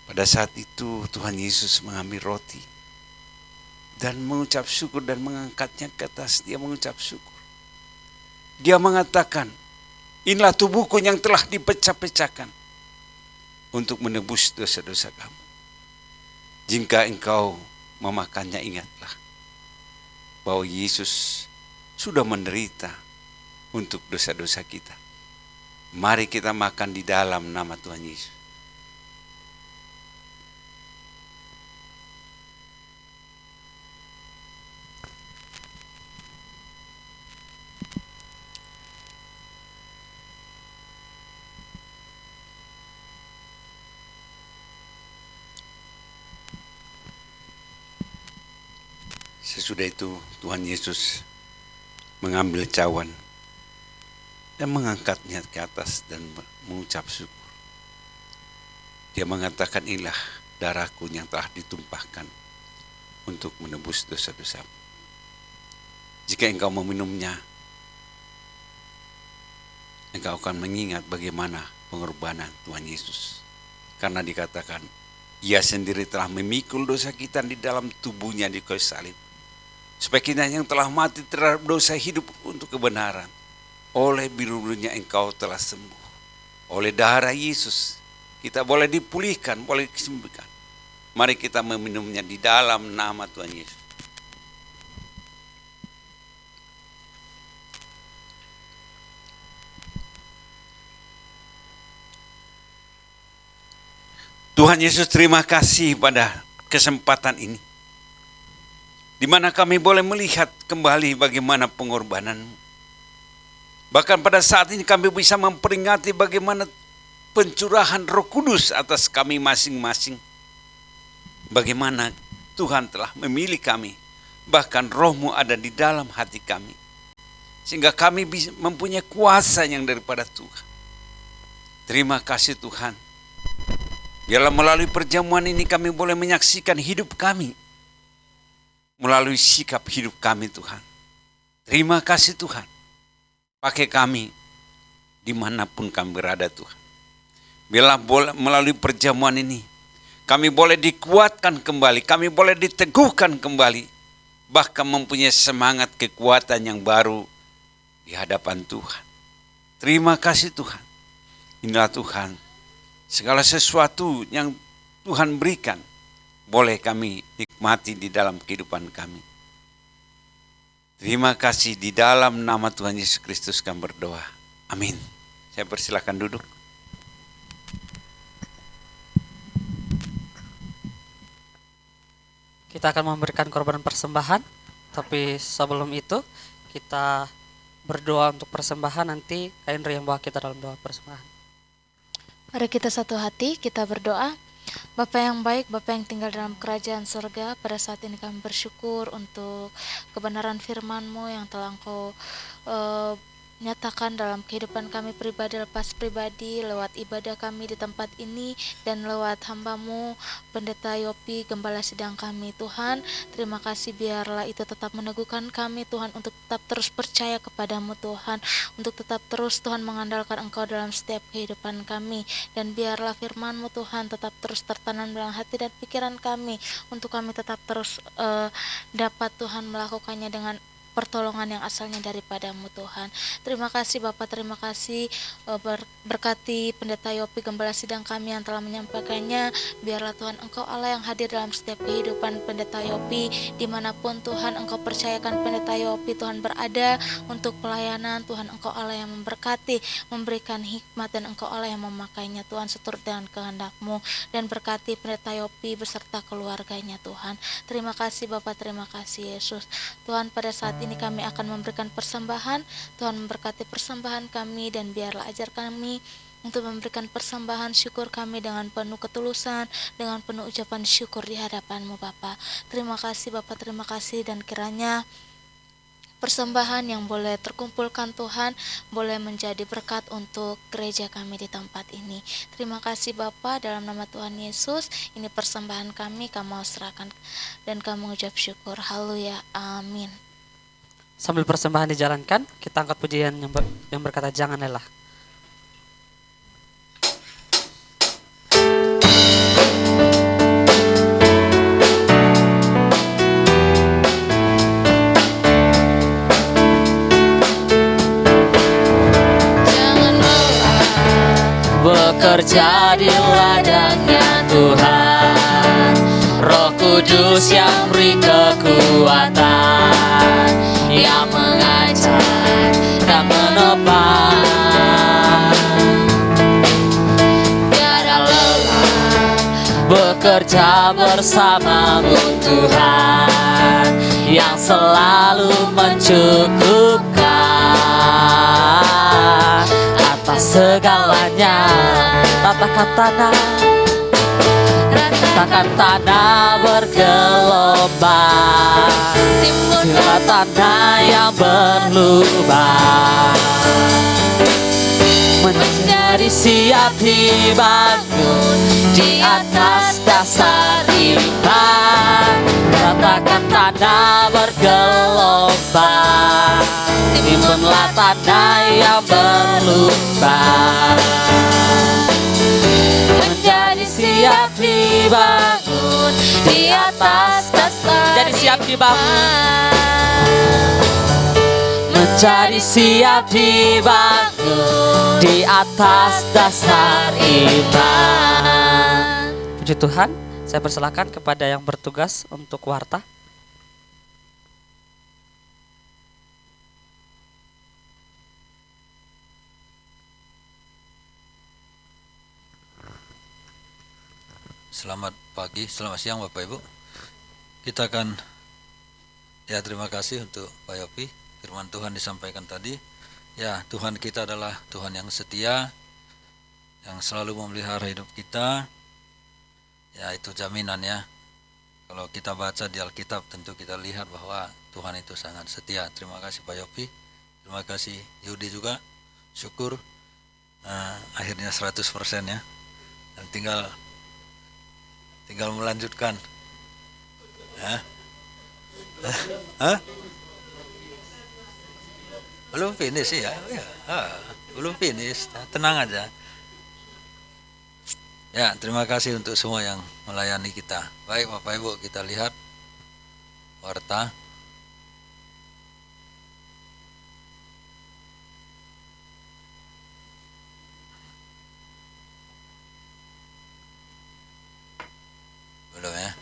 S5: Pada saat itu Tuhan Yesus mengambil roti dan mengucap syukur dan mengangkatnya ke atas. Dia mengucap syukur. Dia mengatakan, inilah tubuhku yang telah dipecah-pecahkan untuk menebus dosa-dosa kamu. Jika engkau memakannya, ingatlah bahwa Yesus sudah menderita untuk dosa-dosa kita. Mari kita makan di dalam nama Tuhan Yesus. Sesudah itu Tuhan Yesus mengambil cawan dan mengangkatnya ke atas dan mengucap syukur. Dia mengatakan, inilah darahku yang telah ditumpahkan untuk menebus dosa-dosamu. Jika engkau meminumnya, engkau akan mengingat bagaimana pengorbanan Tuhan Yesus. Karena dikatakan, Ia sendiri telah memikul dosa kita di dalam tubuhnya di kayu salib. Supaya kita yang telah mati terhadap dosa hidup untuk kebenaran. Oleh biru-birunya engkau telah sembuh. Oleh darah Yesus kita boleh dipulihkan, boleh disembuhkan. Mari kita meminumnya di dalam nama Tuhan Yesus. Tuhan Yesus, terima kasih pada kesempatan ini, di mana kami boleh melihat kembali bagaimana pengorbanan-Mu. Bahkan pada saat ini kami bisa memperingati bagaimana pencurahan Roh Kudus atas kami masing-masing. Bagaimana Tuhan telah memilih kami, bahkan Roh-Mu ada di dalam hati kami, sehingga kami bisa mempunyai kuasa yang daripada Tuhan. Terima kasih Tuhan. Biarlah melalui perjamuan ini kami boleh menyaksikan hidup kami, melalui sikap hidup kami Tuhan. Terima kasih Tuhan. Pakai kami dimanapun kami berada Tuhan. Biarlah melalui perjamuan ini kami boleh dikuatkan kembali, kami boleh diteguhkan kembali, bahkan mempunyai semangat kekuatan yang baru di hadapan Tuhan. Terima kasih Tuhan. Inilah Tuhan, segala sesuatu yang Tuhan berikan boleh kami nikmati di dalam kehidupan kami. Terima kasih, di dalam nama Tuhan Yesus Kristus kami berdoa. Amin. Saya persilakan duduk.
S1: Kita akan memberikan korban persembahan, tapi sebelum itu kita berdoa untuk persembahan. Nanti Kak Indri yang bawa kita dalam doa persembahan.
S6: Mari kita satu hati, kita berdoa. Bapa yang baik, Bapa yang tinggal dalam kerajaan surga, pada saat ini kami bersyukur untuk kebenaran firman-Mu yang telah Engkau nyatakan dalam kehidupan kami pribadi lepas pribadi, lewat ibadah kami di tempat ini, dan lewat hamba-Mu Pendeta Yopi, Gembala Sidang kami. Tuhan, terima kasih, biarlah itu tetap meneguhkan kami Tuhan, untuk tetap terus percaya kepada-Mu Tuhan, untuk tetap terus Tuhan mengandalkan Engkau dalam setiap kehidupan kami, dan biarlah firman-Mu Tuhan tetap terus tertanam dalam hati dan pikiran kami, untuk kami tetap terus dapat Tuhan melakukannya dengan pertolongan yang asalnya daripada-Mu Tuhan. Terima kasih Bapak, terima kasih berkati Pendeta Yopi, Gembala Sidang kami yang telah menyampaikannya. Biarlah Tuhan Engkau Allah yang hadir dalam setiap kehidupan Pendeta Yopi, dimanapun Tuhan Engkau percayakan Pendeta Yopi Tuhan berada untuk pelayanan. Tuhan Engkau Allah yang memberkati, memberikan hikmat, dan Engkau Allah yang memakainya Tuhan seturut dengan kehendak-Mu, dan berkati Pendeta Yopi beserta keluarganya Tuhan. Terima kasih Bapak, terima kasih Yesus. Tuhan, pada saat ini kami akan memberikan persembahan. Tuhan memberkati persembahan kami, dan biarlah ajar kami untuk memberikan persembahan syukur kami dengan penuh ketulusan, dengan penuh ucapan syukur di hadapan-Mu Bapa. Terima kasih Bapa, terima kasih, dan kiranya persembahan yang boleh terkumpulkan Tuhan boleh menjadi berkat untuk gereja kami di tempat ini. Terima kasih Bapa, dalam nama Tuhan Yesus ini persembahan kami mau serahkan, dan kami mengucap syukur. Haleluya, amin.
S1: Sambil persembahan dijalankan, kita angkat pujian yang berkata jangan lelah.
S6: Jangan lelah
S1: Bekerja di ladangnya Tuhan, Roh Kudus yang beri kekuatan, yang mengajar dan menopang. Tiada lelah bekerja bersama-Mu Tuhan, yang selalu mencukupkan atas segalanya. Ratakan tanah bergelombang, timbullah tanah yang berlubang, menjadi siap dibangun di atas dasar iman. Ratakan tanah bergelombang, timbullah tanah yang berlubang, menjadi siap dibangun di atas dasar. Jadi siap dibangun, menjadi siap dibangun di atas dasar iman. Puji Tuhan, Saya persilakan kepada yang bertugas untuk warta.
S7: Selamat pagi, selamat siang Bapak Ibu. Kita akan terima kasih untuk Pak Yopi. Firman Tuhan disampaikan tadi. Ya, Tuhan kita adalah Tuhan yang setia, yang selalu memelihara hidup kita. Ya, itu jaminan ya. Kalau kita baca di Alkitab tentu kita lihat bahwa Tuhan itu sangat setia. Terima kasih Pak Yopi. Terima kasih Yudi juga. Syukur akhirnya 100% ya. Dan tinggal melanjutkan. Belum finish ya. Belum finish. Tenang aja. Ya, terima kasih untuk semua yang melayani kita. Baik Bapak Ibu, kita lihat warta. Belum ya.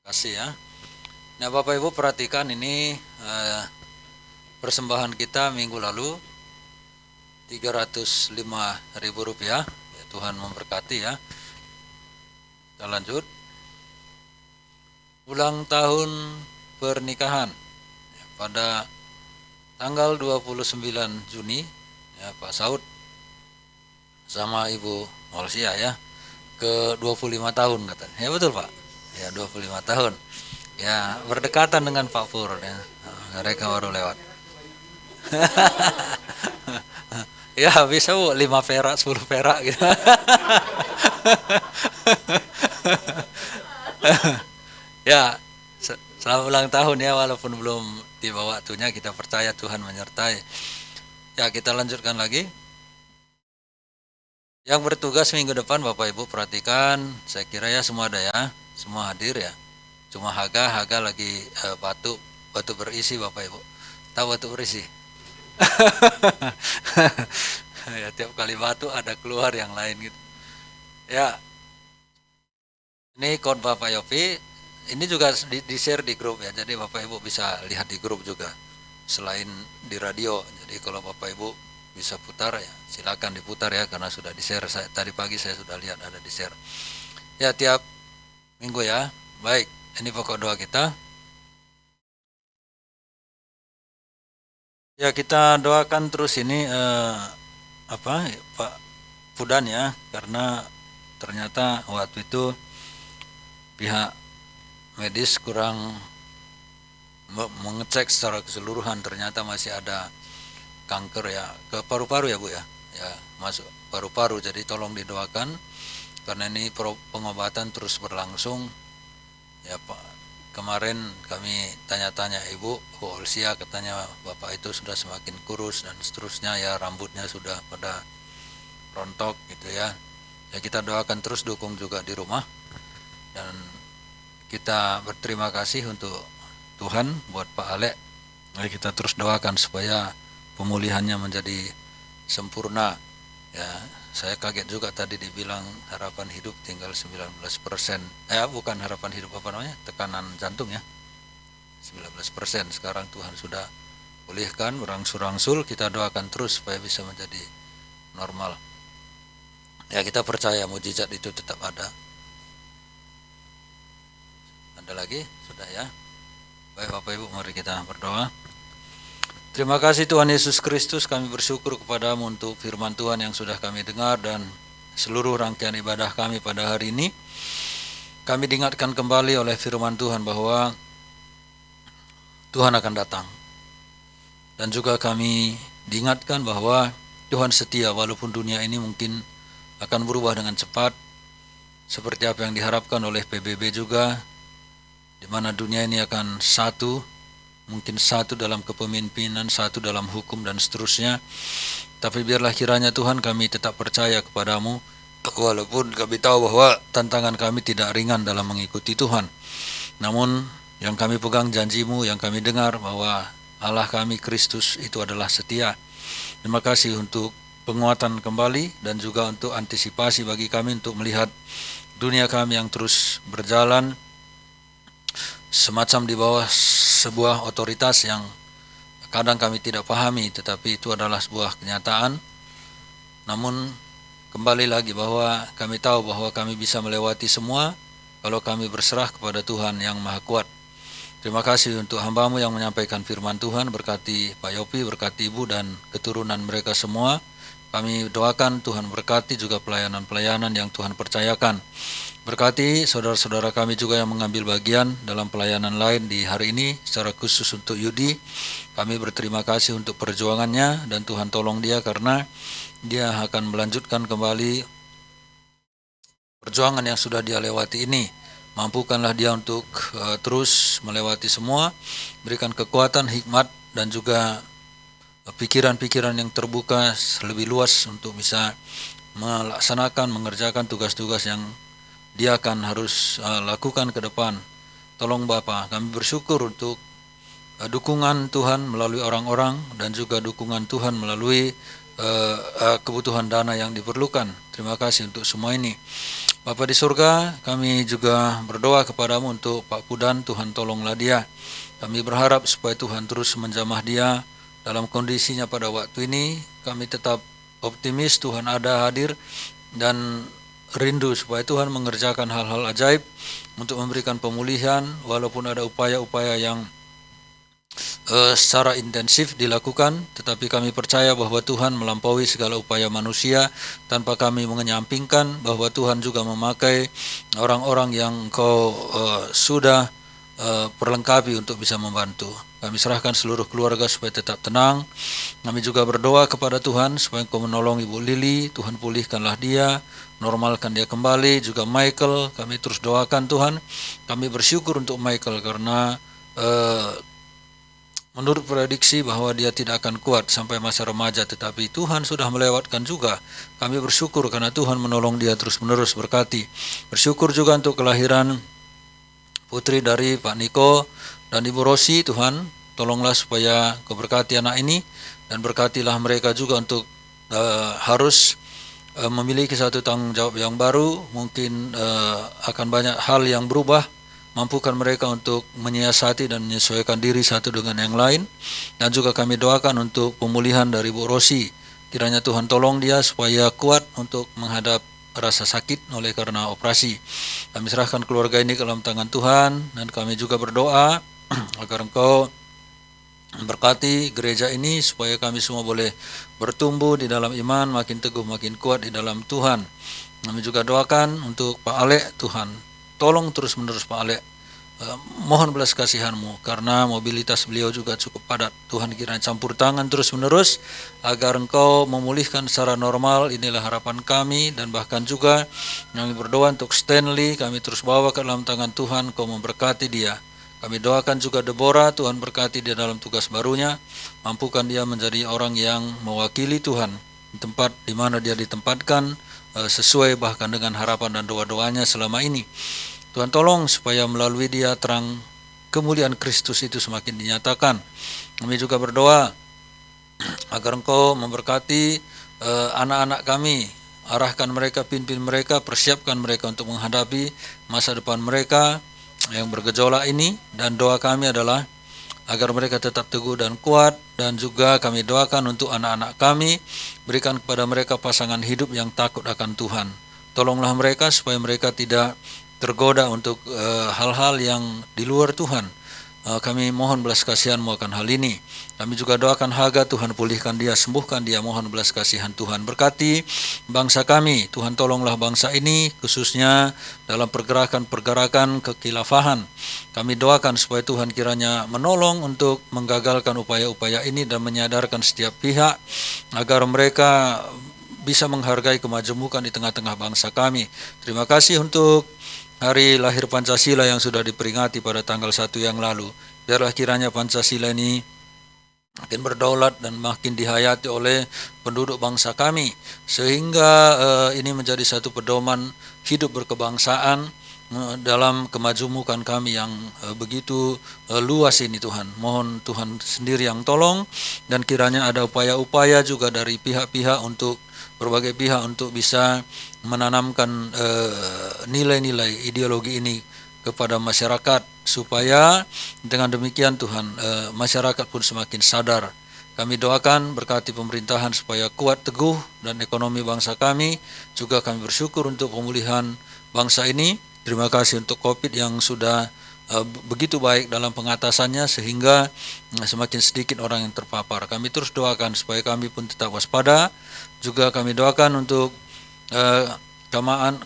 S7: Terima kasih ya. Nah Bapak Ibu perhatikan ini persembahan kita minggu lalu Rp305.000 ya. Tuhan memberkati ya. Kita lanjut. Ulang tahun pernikahan ya, pada tanggal 29 Juni ya, Pak Saud sama Ibu Olsia ya ke 25 tahun katanya. Ya betul Pak. Ya 25 tahun. Ya berdekatan dengan Pak Pur ya. Mereka baru lewat. Ya bisa Bu 5 perak 10 perak gitu. Ya selamat ulang tahun ya, walaupun belum tiba waktunya, kita percaya Tuhan menyertai. Ya kita lanjutkan lagi. Yang bertugas minggu depan Bapak Ibu perhatikan, saya kira ya semua ada ya, semua hadir ya. Cuma Haga lagi batu berisi Bapak Ibu. Tahu batu berisi? Ya tiap kali batu ada keluar yang lain gitu. Ya. Ini khotbah Pak Yopi, ini juga di-share di grup ya. Jadi Bapak Ibu bisa lihat di grup juga. Selain di radio. Jadi kalau Bapak Ibu bisa putar ya, silakan diputar ya karena sudah di-share. Tadi pagi saya sudah lihat ada di-share. Ya tiap minggu ya. Baik, ini pokok doa kita. Ya kita doakan terus ini Pak Pudan ya, karena ternyata waktu itu pihak medis kurang mengecek secara keseluruhan, ternyata masih ada kanker ya ke paru-paru ya Bu ya, masuk paru-paru. Jadi tolong didoakan karena ini pengobatan terus berlangsung ya Pak. Kemarin kami tanya-tanya Ibu Olsia, katanya Bapak itu sudah semakin kurus dan seterusnya ya, rambutnya sudah pada rontok gitu ya. Ya kita doakan terus, dukung juga di rumah, dan kita berterima kasih untuk Tuhan buat Pak Alek. Mari kita terus doakan supaya pemulihannya menjadi sempurna ya. Saya kaget juga tadi dibilang harapan hidup tinggal 19%. Bukan harapan hidup, tekanan jantung ya 19%. Sekarang Tuhan sudah pulihkan, berangsur-angsur. Kita doakan terus supaya bisa menjadi normal ya. Kita percaya mujizat itu tetap ada. Ada lagi? Sudah ya. Baik Bapak Ibu, mari kita berdoa. Terima kasih Tuhan Yesus Kristus, kami bersyukur kepadamu untuk firman Tuhan yang sudah kami dengar dan seluruh rangkaian ibadah kami pada hari ini. Kami diingatkan kembali oleh firman Tuhan bahwa Tuhan akan datang. Dan juga kami diingatkan bahwa Tuhan setia walaupun dunia ini mungkin akan berubah dengan cepat, seperti apa yang diharapkan oleh PBB juga, di mana dunia ini akan satu, mungkin satu dalam kepemimpinan, satu dalam hukum dan seterusnya. Tapi biarlah kiranya Tuhan kami tetap percaya kepadamu, walaupun kami tahu bahwa tantangan kami tidak ringan dalam mengikuti Tuhan. Namun yang kami pegang janjimu, yang kami dengar bahwa Allah kami Kristus itu adalah setia. Terima kasih untuk penguatan kembali dan juga untuk antisipasi bagi kami untuk melihat dunia kami yang terus berjalan semacam di bawah sebuah otoritas yang kadang kami tidak pahami, tetapi itu adalah sebuah kenyataan. Namun kembali lagi bahwa kami tahu bahwa kami bisa melewati semua kalau kami berserah kepada Tuhan yang Maha Kuat. Terima kasih untuk hamba-Mu yang menyampaikan firman Tuhan. Berkati Pak Yopi, berkati Ibu dan keturunan mereka semua. Kami doakan Tuhan berkati juga pelayanan-pelayanan yang Tuhan percayakan. Berkati saudara-saudara kami juga yang mengambil bagian dalam pelayanan lain di hari ini, secara khusus untuk Yudi. Kami berterima kasih untuk perjuangannya dan Tuhan tolong dia karena dia akan melanjutkan kembali perjuangan yang sudah dia lewati ini. Mampukanlah dia untuk terus melewati semua, berikan kekuatan, hikmat dan juga pikiran-pikiran yang terbuka lebih luas untuk bisa melaksanakan, mengerjakan tugas-tugas yang dia akan harus lakukan ke depan. Tolong Bapa, kami bersyukur untuk dukungan Tuhan melalui orang-orang dan juga dukungan Tuhan melalui kebutuhan dana yang diperlukan. Terima kasih untuk semua ini. Bapa di surga, kami juga berdoa kepadamu untuk Pak Pudan, Tuhan tolonglah dia. Kami berharap supaya Tuhan terus menjamah dia dalam kondisinya pada waktu ini. Kami tetap optimis Tuhan ada hadir dan rindu supaya Tuhan mengerjakan hal-hal ajaib untuk memberikan pemulihan, walaupun ada upaya-upaya yang secara intensif dilakukan, tetapi kami percaya bahwa Tuhan melampaui segala upaya manusia tanpa kami mengenyampingkan bahwa Tuhan juga memakai orang-orang yang Engkau sudah perlengkapi untuk bisa membantu. Kami serahkan seluruh keluarga supaya tetap tenang. Kami juga berdoa kepada Tuhan supaya Engkau menolong Ibu Lili, Tuhan pulihkanlah dia, normalkan dia kembali. Juga Michael, kami terus doakan Tuhan. Kami bersyukur untuk Michael karena menurut prediksi bahwa dia tidak akan kuat sampai masa remaja, tetapi Tuhan sudah melewatkan juga. Kami bersyukur karena Tuhan menolong dia terus-menerus, berkati. Bersyukur juga untuk kelahiran putri dari Pak Niko dan Ibu Rosi. Tuhan, tolonglah supaya Kau berkati anak ini dan berkatilah mereka juga untuk harus memiliki satu tanggung jawab yang baru. Mungkin akan banyak hal yang berubah. Mampukan mereka untuk menyiasati dan menyesuaikan diri satu dengan yang lain. Dan juga kami doakan untuk pemulihan dari Bu Rosi. Kiranya Tuhan tolong dia supaya kuat untuk menghadap rasa sakit oleh karena operasi. Kami serahkan keluarga ini ke dalam tangan Tuhan. Dan kami juga berdoa agar Engkau berkati gereja ini supaya kami semua boleh bertumbuh di dalam iman, makin teguh, makin kuat di dalam Tuhan. Kami juga doakan untuk Pak Alek. Tuhan, tolong terus-menerus Pak Alek, mohon belas kasihan-Mu karena mobilitas beliau juga cukup padat. Tuhan, kiranya campur tangan terus-menerus agar Engkau memulihkan secara normal. Inilah harapan kami. Dan bahkan juga kami berdoa untuk Stanley, kami terus bawa ke dalam tangan Tuhan. Kau memberkati dia. Kami doakan juga Deborah, Tuhan berkati dia dalam tugas barunya. Mampukan dia menjadi orang yang mewakili Tuhan di tempat di mana dia ditempatkan, sesuai bahkan dengan harapan dan doa-doanya selama ini. Tuhan tolong supaya melalui dia terang kemuliaan Kristus itu semakin dinyatakan. Kami juga berdoa agar Engkau memberkati anak-anak kami, arahkan mereka, pimpin mereka, persiapkan mereka untuk menghadapi masa depan mereka yang bergejolak ini. Dan doa kami adalah agar mereka tetap teguh dan kuat. Dan juga kami doakan untuk anak-anak kami, berikan kepada mereka pasangan hidup yang takut akan Tuhan. Tolonglah mereka supaya mereka tidak tergoda untuk hal-hal yang di luar Tuhan. Kami mohon belas kasihan-Mu akan hal ini. Kami juga doakan Haga, Tuhan pulihkan dia, sembuhkan dia, mohon belas kasihan Tuhan. Berkati bangsa kami, Tuhan tolonglah bangsa ini, khususnya dalam pergerakan-pergerakan kekilafahan. Kami doakan supaya Tuhan kiranya menolong untuk menggagalkan upaya-upaya ini dan menyadarkan setiap pihak agar mereka bisa menghargai kemajemukan di tengah-tengah bangsa kami. Terima kasih untuk hari lahir Pancasila yang sudah diperingati pada tanggal 1 yang lalu. Biarlah kiranya Pancasila ini makin berdaulat dan makin dihayati oleh penduduk bangsa kami, sehingga ini menjadi satu pedoman hidup berkebangsaan dalam kemajemukan kami yang begitu luas ini Tuhan. Mohon Tuhan sendiri yang tolong, dan kiranya ada upaya-upaya juga dari pihak-pihak untuk berbagai pihak untuk bisa menanamkan nilai-nilai ideologi ini kepada masyarakat, supaya dengan demikian Tuhan masyarakat pun semakin sadar. Kami doakan berkati pemerintahan supaya kuat teguh dan ekonomi bangsa kami. Juga kami bersyukur untuk pemulihan bangsa ini. Terima kasih untuk COVID yang sudah begitu baik dalam pengatasannya, sehingga semakin sedikit orang yang terpapar. Kami terus doakan supaya kami pun tetap waspada. Juga kami doakan untuk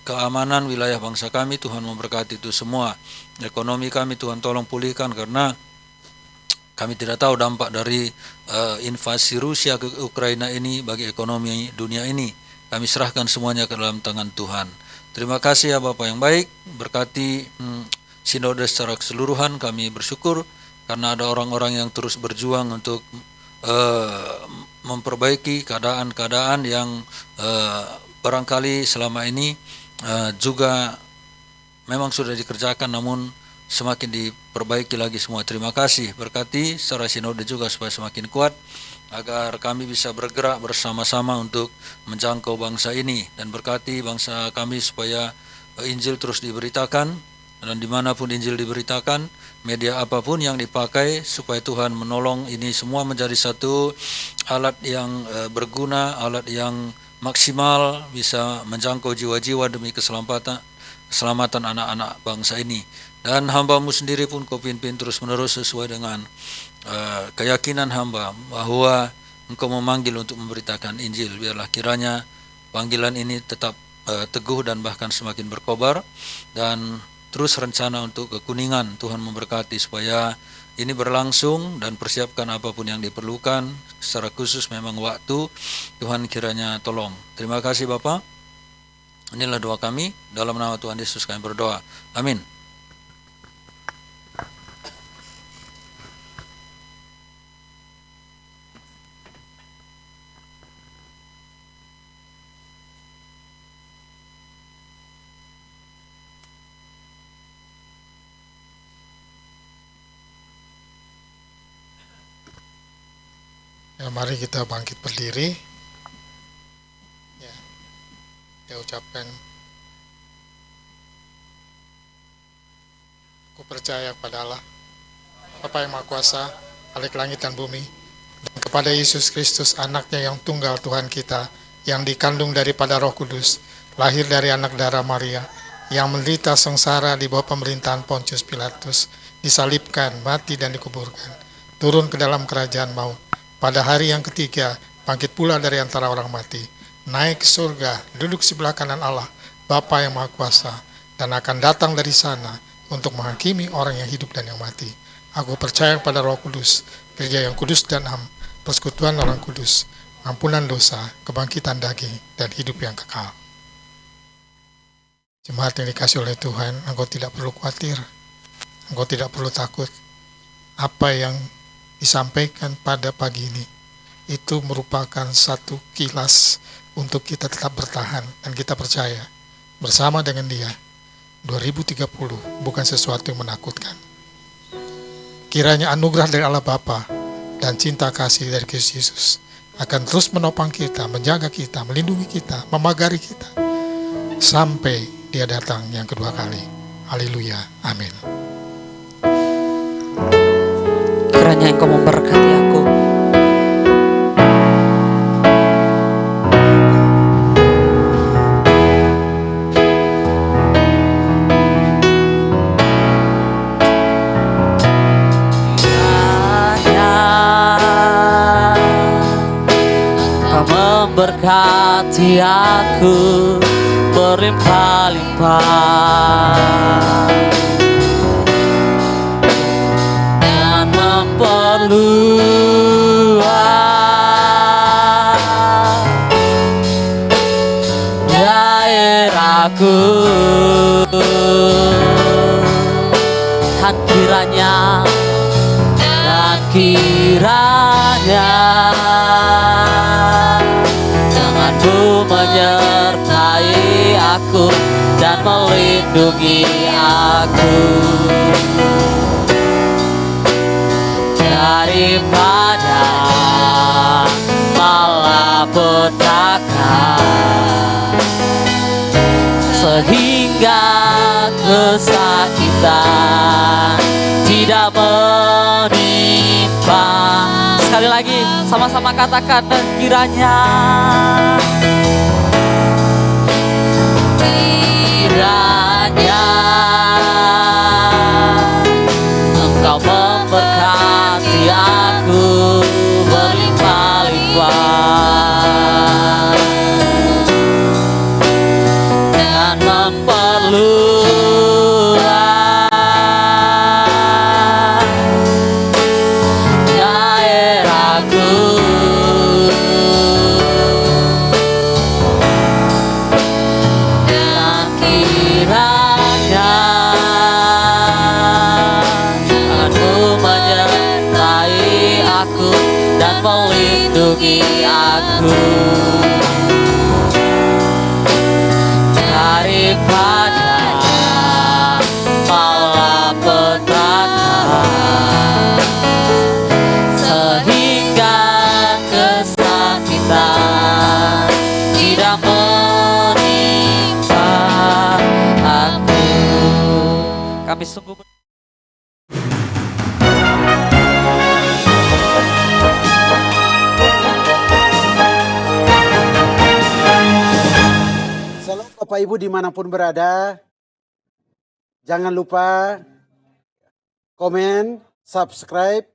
S7: keamanan wilayah bangsa kami. Tuhan memberkati itu semua. Ekonomi kami Tuhan tolong pulihkan, karena kami tidak tahu dampak dari invasi Rusia ke Ukraina ini bagi ekonomi dunia ini. Kami serahkan semuanya ke dalam tangan Tuhan. Terima kasih ya Bapak yang baik, berkati sinode secara keseluruhan. Kami bersyukur karena ada orang-orang yang terus berjuang untuk memperbaiki keadaan-keadaan yang barangkali selama ini juga memang sudah dikerjakan, namun semakin diperbaiki lagi semua. Terima kasih, berkati secara sinode juga supaya semakin kuat, agar kami bisa bergerak bersama-sama untuk menjangkau bangsa ini, dan berkati bangsa kami supaya Injil terus diberitakan, dan dimanapun Injil diberitakan, media apapun yang dipakai, supaya Tuhan menolong ini semua menjadi satu alat yang berguna, alat yang maksimal, bisa menjangkau jiwa-jiwa demi keselamatan anak-anak bangsa ini. Dan hamba-Mu sendiri pun Kau pimpin terus-menerus sesuai dengan keyakinan hamba bahwa Engkau memanggil untuk memberitakan Injil. Biarlah kiranya panggilan ini tetap teguh dan bahkan semakin berkobar, dan terus rencana untuk kekuningan Tuhan memberkati supaya ini berlangsung, dan persiapkan apapun yang diperlukan, secara khusus memang waktu. Tuhan kiranya tolong. Terima kasih Bapa. Inilah doa kami, dalam nama Tuhan Yesus kami berdoa. Amin.
S2: Ya, mari kita bangkit berdiri. Ya, kita ucapkan, aku percaya kepada Allah, Bapa yang Maha Kuasa, Khalik langit dan bumi, dan kepada Yesus Kristus, anaknya yang tunggal Tuhan kita, yang dikandung daripada Roh Kudus, lahir dari anak darah Maria, yang menderita sengsara di bawah pemerintahan Pontius Pilatus, disalibkan, mati dan dikuburkan, turun ke dalam kerajaan maut. Pada hari yang ketiga, bangkit pula dari antara orang mati, naik ke surga, duduk sebelah kanan Allah, Bapa yang Maha Kuasa, dan akan datang dari sana untuk menghakimi orang yang hidup dan yang mati. Aku percaya pada Roh Kudus, gereja yang kudus dan am, persekutuan orang kudus, ampunan dosa, kebangkitan daging, dan hidup yang kekal. Jemaat yang dikasih oleh Tuhan, engkau tidak perlu khawatir, engkau tidak perlu takut. Apa yang disampaikan pada pagi ini itu merupakan satu kilas untuk kita tetap bertahan, dan kita percaya bersama dengan Dia 2030 bukan sesuatu yang menakutkan. Kiranya anugerah dari Allah Bapa dan cinta kasih dari Kristus Yesus akan terus menopang kita, menjaga kita, melindungi kita, memagari kita sampai Dia datang yang kedua kali. Haleluya, amin.
S1: Kiranya Engkau memberkati aku. Kau memberkati aku berlimpah-limpah, dan kiranya tanganmu menyertai aku dan melindungi aku daripada malapetaka, sehingga kesakitan tidak menimpa. Sekali lagi sama-sama katakan, dan kiranya Engkau memberkati aku berlimpah-limpah dan memperluas daerahku, dan kiranya Tuhanmu menyertai aku dan melindungi aku daripada malapetaka, sehingga kesakitan tidak menimpa aku. Kami sungguh
S8: Shalom Bapak Ibu dimanapun berada, jangan lupa komen, subscribe,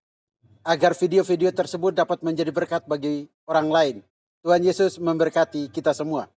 S8: agar video-video tersebut dapat menjadi berkat bagi orang lain. Tuhan Yesus memberkati kita semua.